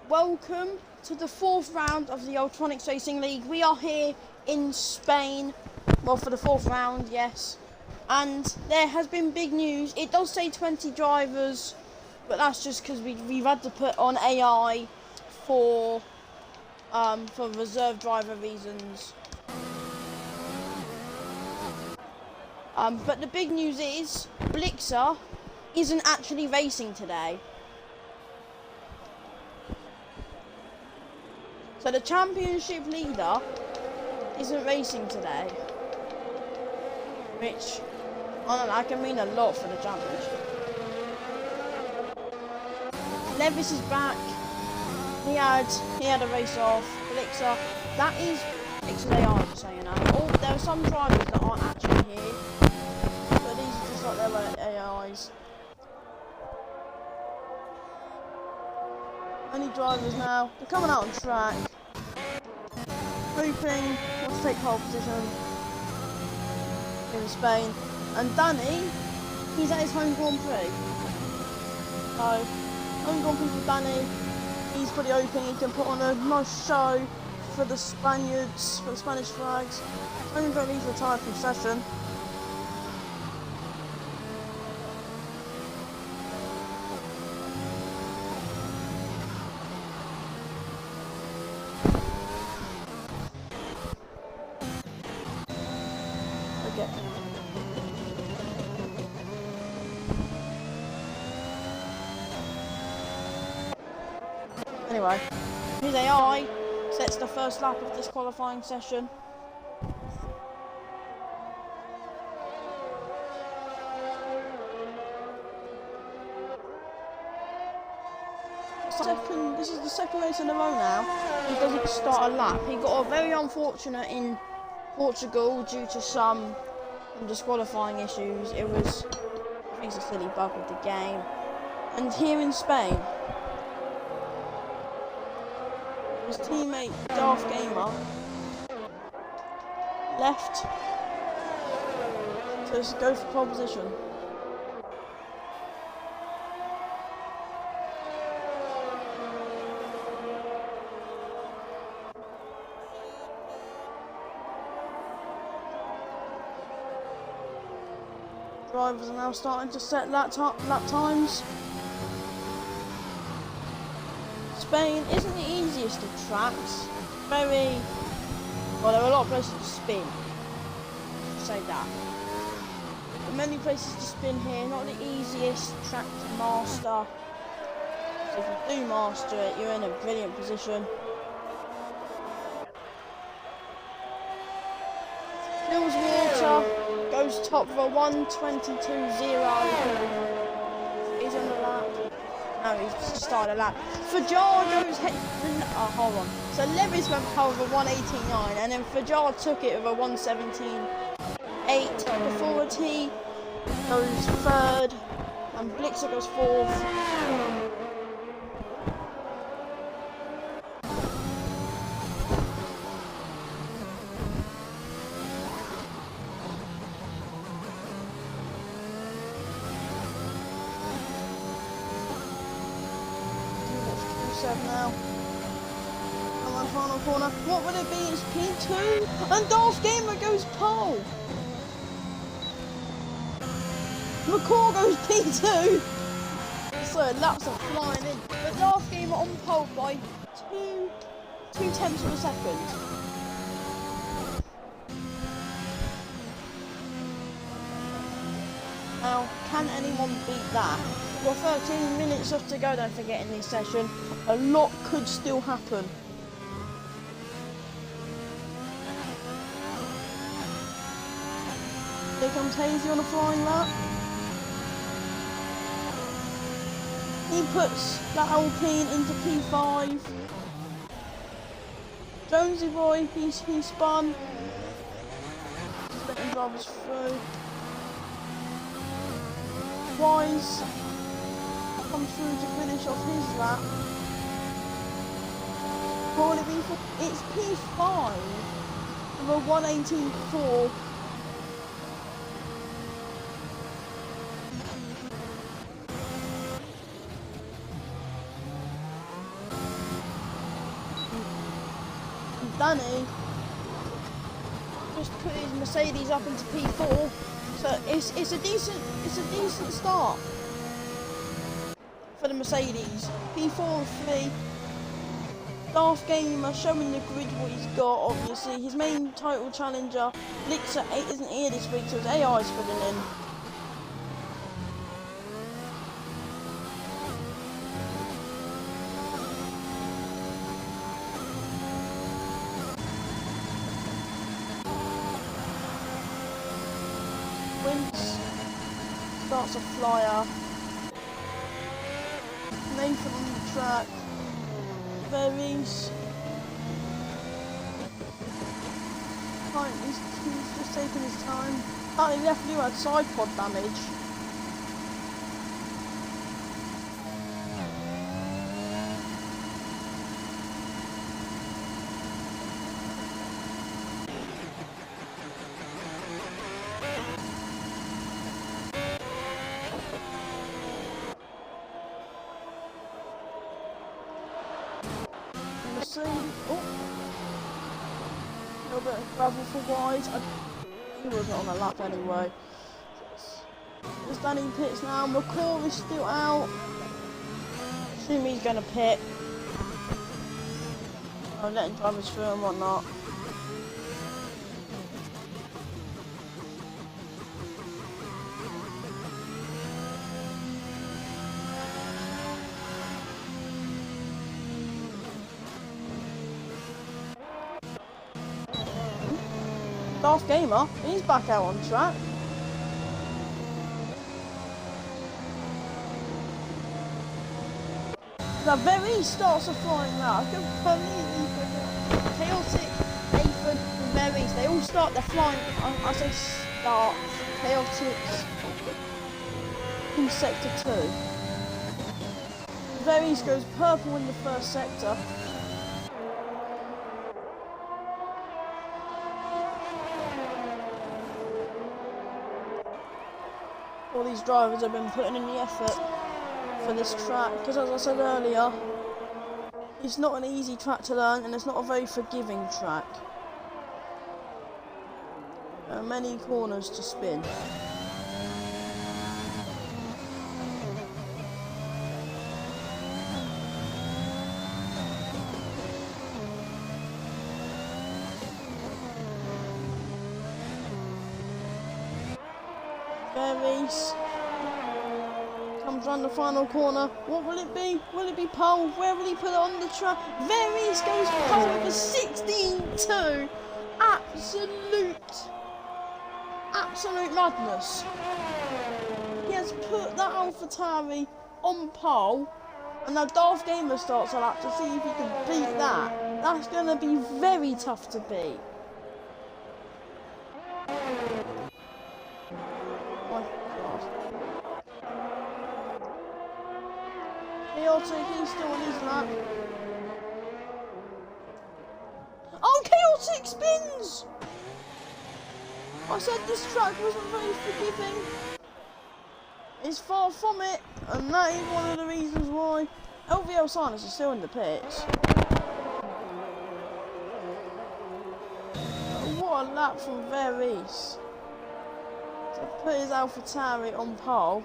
welcome to the fourth round of the Ultronics Racing League. We are here in Spain, well, for the fourth round, yes. And there has been big news. It does say 20 drivers, but that's just because we've had to put on AI for reserve driver reasons. But the big news is Blixer isn't actually racing today. So the championship leader isn't racing today, which I don't know, that can mean a lot for the championship. Levis is back. He had a race off. Blixer, that is Blixer AI, just so you know. There are some drivers that aren't actually here, but these are just like their AIs. Many drivers now. They're coming out on track. Hoping to take pole position in Spain. And Danny, he's at his home Grand Prix. So, home Grand Prix for Danny. He's pretty open. He can put on a nice show for the Spaniards, for the Spanish flags. Only don't need to retire from session. Anyway, his AI sets the first lap of this qualifying session. This is the second race in a row now. He doesn't start a lap. He got a very unfortunate in Portugal due to some disqualifying issues. I think it's a silly bug with the game. And here in Spain, his teammate Darth Gamer left to go for pole position. Drivers are now starting to set lap times. Spain isn't the easiest of tracks. Well, there are a lot of places to spin. Say that. There are many places to spin here. Not the easiest track to master. So if you do master it, you're in a brilliant position. Fills water. Goes top for a 1:22.0. He's on the lap. No, he's started a lap. Fajar goes hold on. So Levis went pole with a 1:18.9, and then Fajar took it with a 1:17.8. Before T goes third, and Blixer goes fourth. Now. Come on, final corner. What would it be? It's P2? And Darth Gamer goes pole! McCall goes P2! So laps are flying in. But Darth Gamer on pole by 2/10 of a second. Now, can anyone beat that? We've got 13 minutes left to go, don't forget, in this session. A lot could still happen. Here comes Hazy on a flying lap. He puts that Alpine into P5. Jonesy boy, he spun. Just letting drivers through. Wise comes through to finish off his lap. It's P5 with a 1:18.4. Danny just put his Mercedes up into P4, so it's a decent start for the Mercedes. P4 and 3. Darth Gamer showing the grid what he's got. Obviously, his main title challenger Blixer 8 isn't here this week, so his AI is filling in. Starts a flyer. Nathan on the track. Varies. He's just taking his time. Apparently the F2 had side pod damage. A little bit of gravel for wide. He wasn't on the lap anyway. It's Danny pits now. McCall is still out. Assume he's going to pit. I'm letting drivers through and whatnot. Darth Gamer, he's back out on track. The very starts a flying route. I completely forgot. Chaotic, Nathan, and Berries, they all start their flying. I say start. Chaotics in sector 2. Berries goes purple in the first sector. All these drivers have been putting in the effort for this track, because as I said earlier, it's not an easy track to learn and it's not a very forgiving track. There are many corners to spin. Varies. Comes round the final corner. What will it be? Will it be pole? Where will he put it on the track? Varies goes pole with a 16.2. Absolute madness. He has put that AlphaTauri on pole, and now Darth Gamer starts a lap to see if he can beat that. That's going to be very tough to beat. Chaotic, he's still on his lap. Oh, Chaotic spins! I said this track wasn't very forgiving. It's far from it, and that is one of the reasons why LVL Silence is still in the pits. What a lap from Varies to put his AlphaTauri on pole.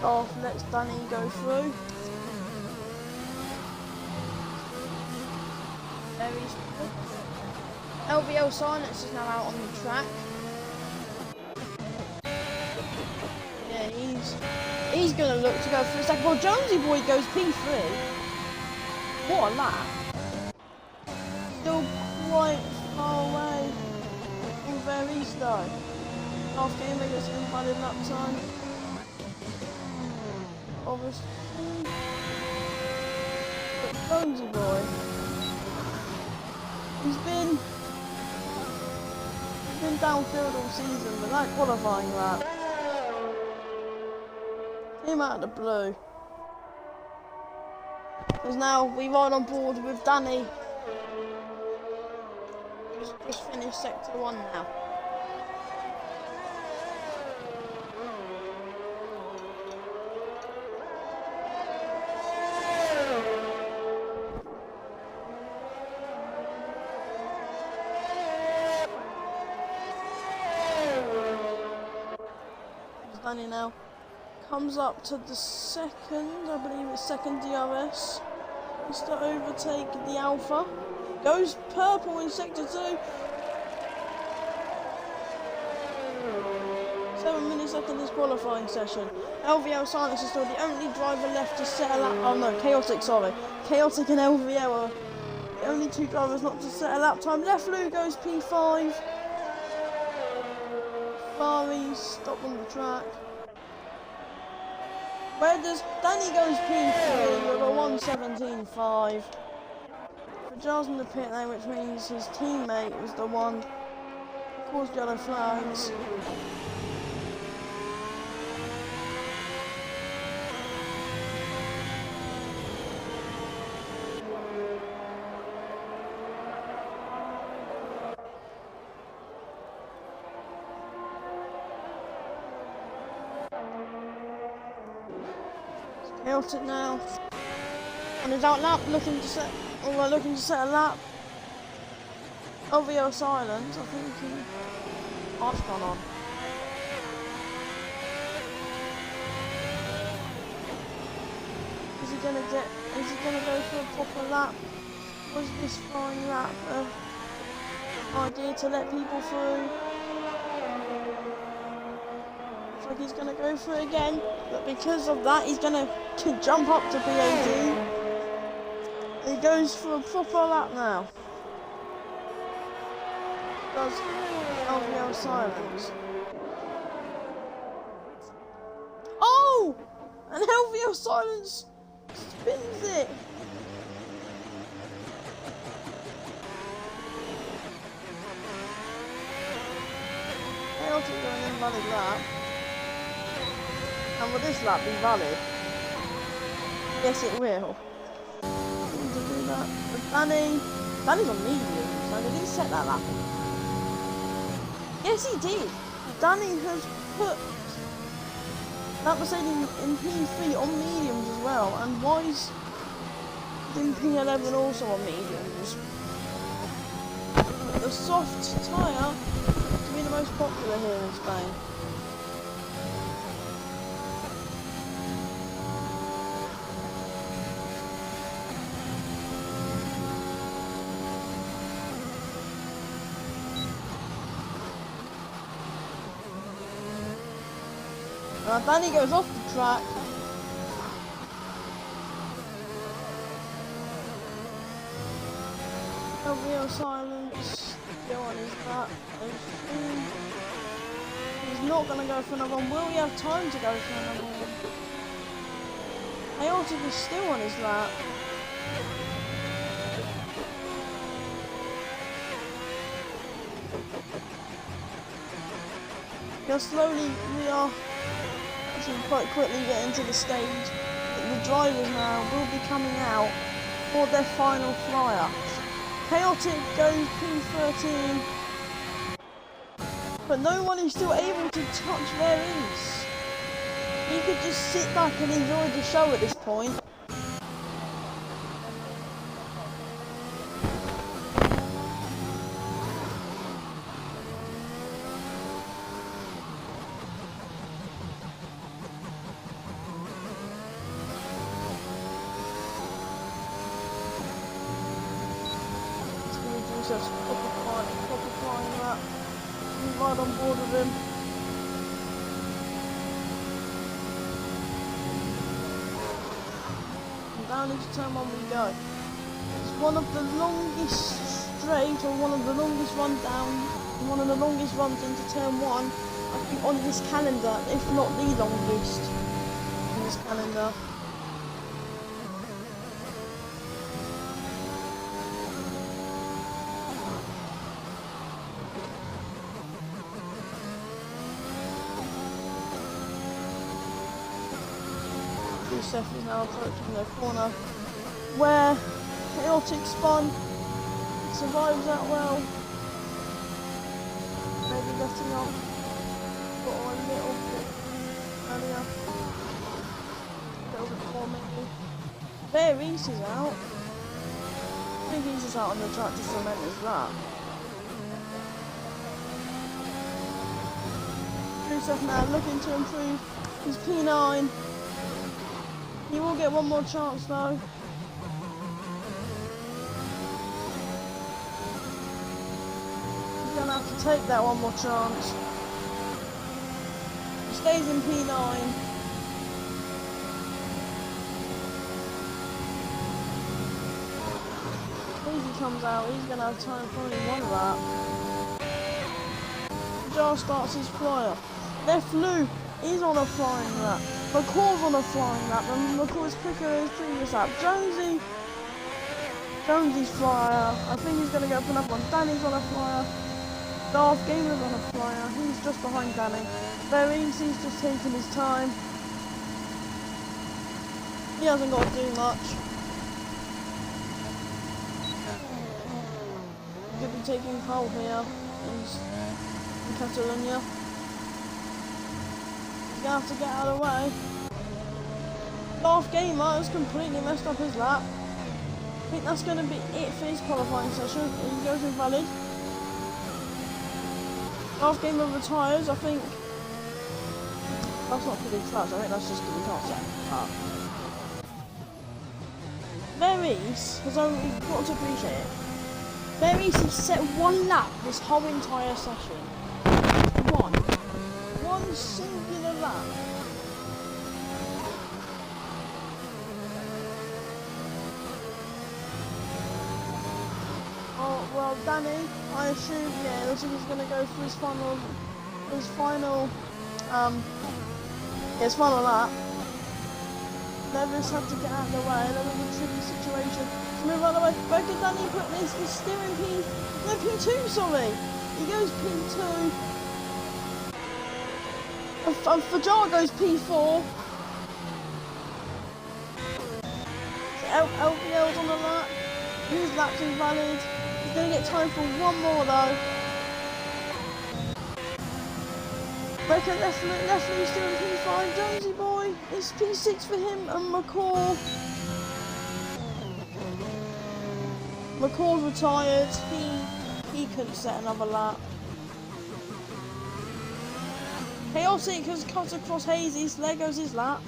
Darth lets Danny go through. Varies. LVL Silence is now out on the track. Yeah, he's gonna look to go for a second. Well, Jonesy Boy goes P3. What a lap! Still quite far away from Varies though. Darth Gamer gets invalid lap time. Obviously, but Jonesy Boy, he's been downfield all season, but that qualifying lap came out of the blue. Because now we ride on board with Danny. Just finished sector 1 now. Danny now comes up to the second, I believe it's second DRS. Needs to overtake the Alpha. Goes purple in sector 2. 7 millisecond in this qualifying session. LVL Silence is still the only driver left to set a lap. Oh no, Chaotic, sorry. Chaotic and LVL are the only 2 drivers not to set a lap time. Left Lou goes P5. Fari stopped on the track. Where does Danny goes P3 with a 1:17.5. For Giles in the pit lane, which means his teammate was the one who caused yellow flags. Chaotic now on his out lap, looking to set a lap. LVL Silence, I think Art's gone on. Is he gonna go for a proper lap? Was this fine lap idea to let people through? Looks like he's gonna go for it again, but because of that he's gonna jump up to PAD. He goes for a proper lap now. Does LVL Silence. Oh! And LVL Silence spins it. Chaotic going in valid lap. And will this lap be valid? Yes, it will. To do that. But Danny's on medium, so did he set that lap? Yes, he did. Danny has put that Mercedes in P3 on mediums as well, and Wise in P11 also on mediums. The soft tyre to be the most popular here in Spain. Danny goes off the track. LVL Silence still on his back. He's not going to go for another one. Will he have time to go for another one? Chaotic is still on his lap. We are quite quickly getting to the stage that the drivers now will be coming out for their final flyer. Chaotic goes P13, but no one is still able to touch their ease. You could just sit back and enjoy the show at this point. Just proper flying lap. Right on board with him. And down into turn 1 we go. It's one of the longest straight, or one of the longest run down, one of the longest runs into turn 1, I think, on this calendar, if not the longest on this calendar. Seth is now approaching the corner. where Chaotic spun, survives that well. Maybe letting off a little bit earlier. A little bit more maybe. There, Reese is out. I think he's just out on the track to cement his lap. Drusov now looking to improve his P9. He will get one more chance though. He's gonna have to take that one more chance. He stays in P9. He comes out, he's gonna have time for only one lap. Jar starts his flyer. Left Lou, he's on a flying lap. McCall's on a flying lap, and McCall's quicker than his previous lap. Jonesy's flyer. I think he's gonna go for another one. Danny's on a flyer. Darth Gamer's on a flyer. He's just behind Danny. Berries, he's just taking his time. He hasn't got to do much. Could be taking pole here in Catalonia. He's gonna have to get out of the way. Darth Gamer has completely messed up his lap. I think that's gonna be it for his qualifying session. He goes invalid. Darth Gamer retires, I think. That's not for these laps, I think that's just because he can't set up. Veris has only got to appreciate it. Veris has set one lap this whole entire session. One singular lap. Oh well, Danny, I assume, yeah, looks like he's gonna go for his final lap. Levis had to get out of the way. That was a tricky situation. Move out of the way. Where could Danny put this? He's steering P2, sorry. He goes P2. And Fajar goes P4. LVL's on the lap. His lap's invalid. He's going to get time for one more though. Breaker Leslie still in P5. Jonesy boy. It's P6 for him and McCall. McCall's retired. He couldn't set another lap. Chaotic has cut across Hazy's. There goes his lap.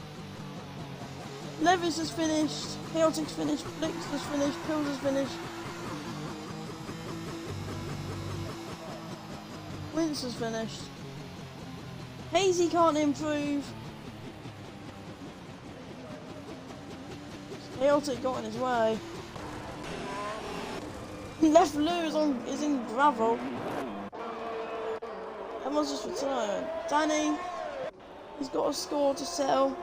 Levis has finished. Chaotic's finished. Blix has finished. Pills has finished. Wince has finished. Hazy can't improve. Chaotic got in his way. Left Lou is in gravel. Everyone's just retiring. Danny, he's got a score to settle.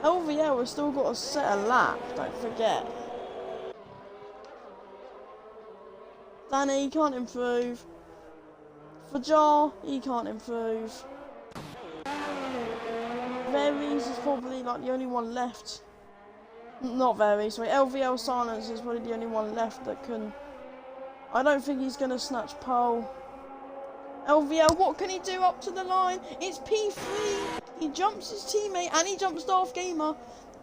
LVL has still got to set a lap, don't forget. Danny, he can't improve. Fajar, he can't improve. Veris is probably like the only one left. Not Veris, sorry. LVL Silence is probably the only one left that can. I don't think he's going to snatch pole. LVL, what can he do up to the line? It's P3. He jumps his teammate and he jumps Darth Gamer.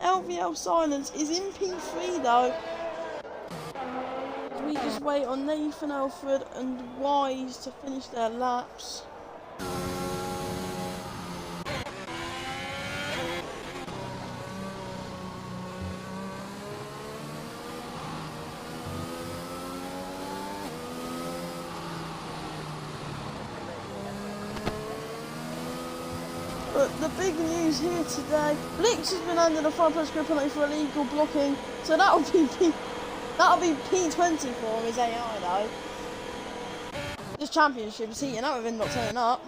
LVL Silence is in P3 though. We just wait on Nathan Alfred and Wise to finish their laps. But the big news here today, Blix has been under the 5+ grip penalty for illegal blocking, so that'll be P20 for his AI though. This championship is heating up with him not turning up.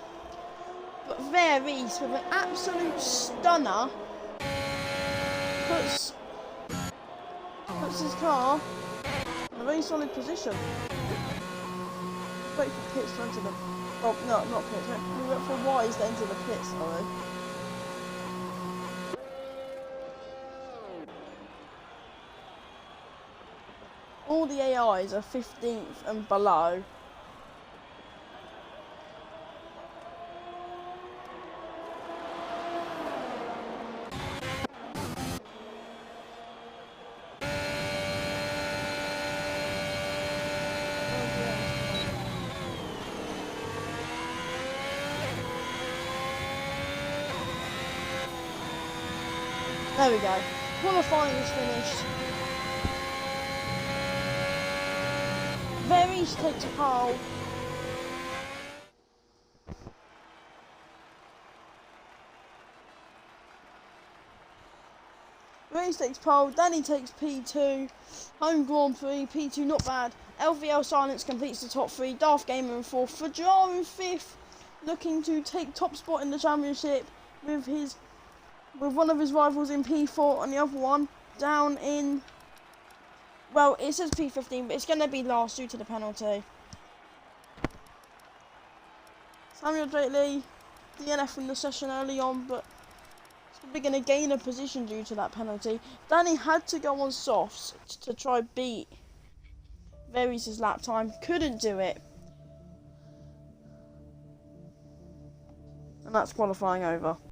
But Veris with an absolute stunner puts his car in a very solid position. Wait for pits to enter the. Oh no, not pits. We went for Wise to enter the pits, sorry. all the AIs are 15th and below. There we go. Qualifying is finished. Veris takes pole. Veris takes pole. Danny takes P2. Home Grand Prix. P2 not bad. LVL Silence completes the top 3. Darth Gamer in 4th. Fajar in 5th. Looking to take top spot in the championship with one of his rivals in P4 and the other one down in, well, it says P15, but it's going to be last due to the penalty. Samuel Drake Lee, DNF from the session early on, but he's probably going to gain a position due to that penalty. Danny had to go on softs to try beat Veris' lap time, couldn't do it. And that's qualifying over.